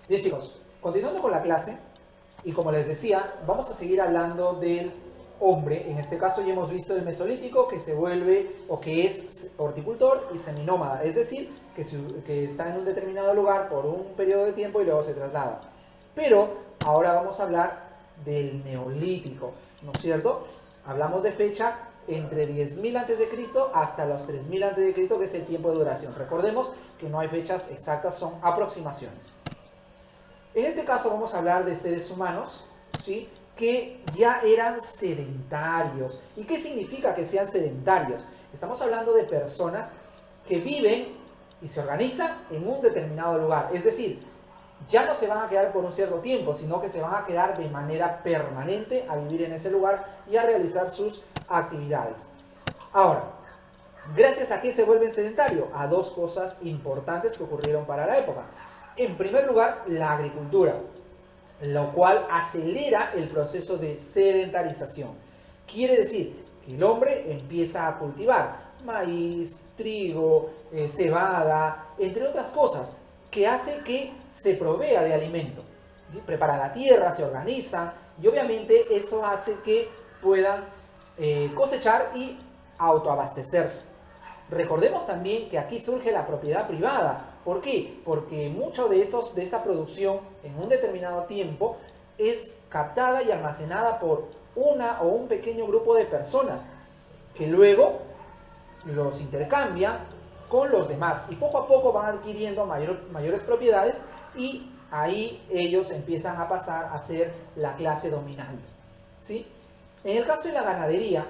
Bien chicos, continuando con la clase, y como les decía, vamos a seguir hablando del hombre. En este caso ya hemos visto el mesolítico que se vuelve o que es horticultor y seminómada, es decir, que está en un determinado lugar por un periodo de tiempo y luego se traslada. Pero ahora vamos a hablar del neolítico, ¿no es cierto? Hablamos de fecha entre 10.000 a.C. hasta los 3.000 a.C., que es el tiempo de duración. Recordemos que no hay fechas exactas, son aproximaciones. En este caso vamos a hablar de seres humanos, ¿sí?, que ya eran sedentarios. ¿Y qué significa que sean sedentarios? Estamos hablando de personas que viven y se organizan en un determinado lugar. Es decir, ya no se van a quedar por un cierto tiempo, sino que se van a quedar de manera permanente a vivir en ese lugar y a realizar sus actividades. Ahora, ¿gracias a qué se vuelven sedentarios? A dos cosas importantes que ocurrieron para la época. En primer lugar, la agricultura, lo cual acelera el proceso de sedentarización. Quiere decir que el hombre empieza a cultivar maíz, trigo, cebada, entre otras cosas, que hace que se provea de alimento. ¿Sí? Prepara la tierra, se organiza y obviamente eso hace que puedan cosechar y autoabastecerse. Recordemos también que aquí surge la propiedad privada. ¿Por qué? Porque mucho de esta producción en un determinado tiempo es captada y almacenada por una o un pequeño grupo de personas que luego los intercambian con los demás y poco a poco van adquiriendo mayores propiedades y ahí ellos empiezan a pasar a ser la clase dominante, ¿sí? En el caso de la ganadería,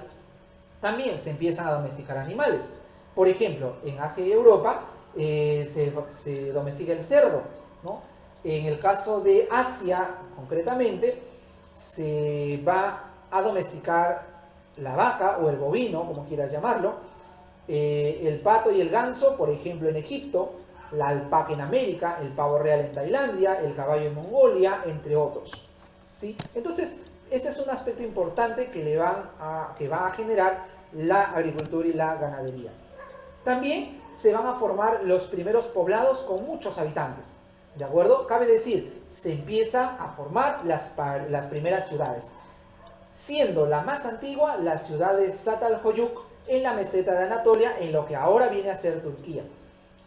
también se empiezan a domesticar animales. Por ejemplo, en Asia y Europa se domestica el cerdo, ¿no? En el caso de Asia, concretamente, se va a domesticar la vaca o el bovino, como quieras llamarlo, el pato y el ganso, por ejemplo, en Egipto, la alpaca en América, el pavo real en Tailandia, el caballo en Mongolia, entre otros, ¿sí? Entonces, ese es un aspecto importante que va a generar la agricultura y la ganadería. También se van a formar los primeros poblados con muchos habitantes, ¿de acuerdo? Cabe decir, se empiezan a formar las primeras ciudades, siendo la más antigua la ciudad de Çatalhöyük en la meseta de Anatolia, en lo que ahora viene a ser Turquía.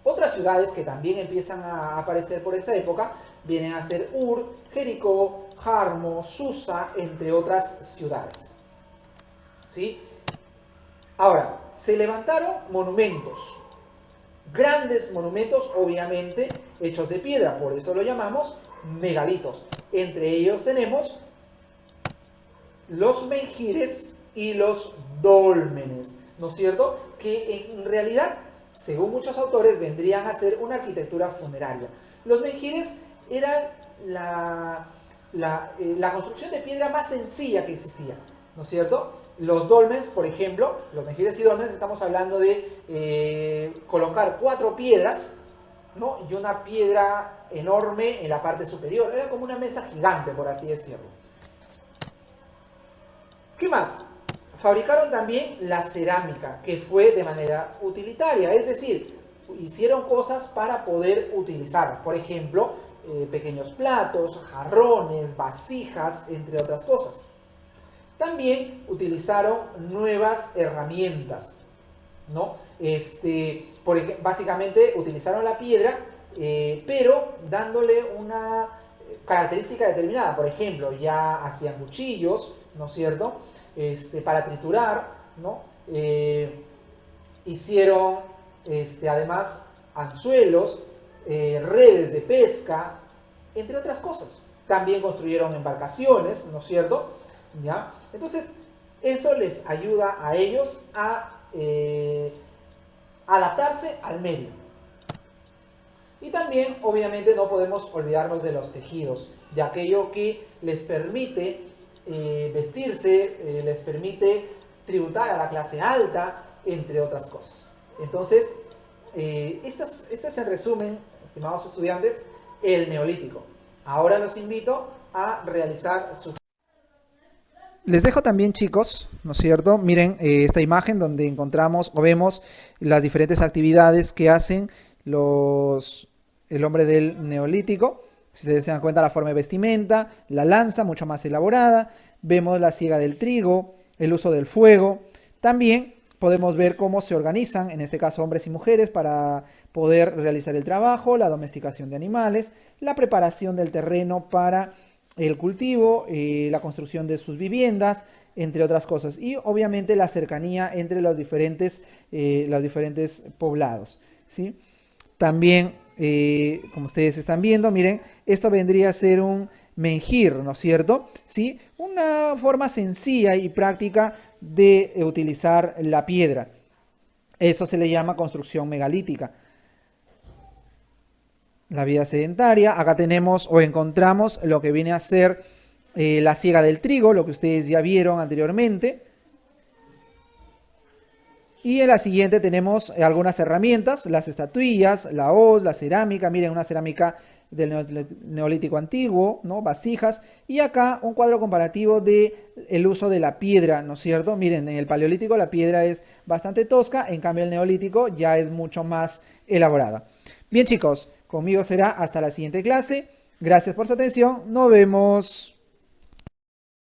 Otras ciudades que también empiezan a aparecer por esa época vienen a ser Ur, Jericó, Jarmo, Susa, entre otras ciudades, ¿sí? Ahora, se levantaron monumentos, grandes monumentos, obviamente hechos de piedra, por eso lo llamamos megalitos. Entre ellos tenemos los menhires y los dólmenes, ¿no es cierto? Que en realidad, según muchos autores, vendrían a ser una arquitectura funeraria. Los menhires eran la construcción de piedra más sencilla que existía, ¿no es cierto? Los dolmens, por ejemplo, los menhires y dolmens, estamos hablando de colocar 4 piedras, ¿no?, y una piedra enorme en la parte superior. Era como una mesa gigante, por así decirlo. ¿Qué más? Fabricaron también la cerámica, que fue de manera utilitaria, es decir, hicieron cosas para poder utilizarlas. Por ejemplo, pequeños platos, jarrones, vasijas, entre otras cosas. También utilizaron nuevas herramientas, ¿no? Básicamente utilizaron la piedra, pero dándole una característica determinada. Por ejemplo, ya hacían cuchillos, ¿no es cierto?, para triturar, ¿no? Hicieron además anzuelos, redes de pesca, entre otras cosas. También construyeron embarcaciones, ¿no es cierto?, ¿ya? Entonces, eso les ayuda a ellos a adaptarse al medio. Y también, obviamente, no podemos olvidarnos de los tejidos, de aquello que les permite vestirse, les permite tributar a la clase alta, entre otras cosas. Entonces, este es en resumen, estimados estudiantes, el neolítico. Ahora los invito a realizar su... Les dejo también, chicos, ¿no es cierto? Miren esta imagen donde encontramos o vemos las diferentes actividades que hacen el hombre del neolítico. Si ustedes se dan cuenta, la forma de vestimenta, la lanza, mucho más elaborada. Vemos la siega del trigo, el uso del fuego. También podemos ver cómo se organizan, en este caso hombres y mujeres, para poder realizar el trabajo, la domesticación de animales, la preparación del terreno para el cultivo, la construcción de sus viviendas, entre otras cosas. Y obviamente la cercanía entre los diferentes poblados, ¿sí? También, como ustedes están viendo, miren, esto vendría a ser un menhir, ¿no es cierto? ¿Sí? Una forma sencilla y práctica de utilizar la piedra. Eso se le llama construcción megalítica. La vida sedentaria, acá tenemos o encontramos lo que viene a ser la siega del trigo, lo que ustedes ya vieron anteriormente. Y en la siguiente tenemos algunas herramientas, las estatuillas, la hoz, la cerámica, miren una cerámica del neolítico antiguo, ¿no? Vasijas, y acá un cuadro comparativo de el uso de la piedra, ¿no es cierto? Miren, en el paleolítico la piedra es bastante tosca, en cambio el neolítico ya es mucho más elaborada. Bien chicos, conmigo será hasta la siguiente clase, gracias por su atención, nos vemos.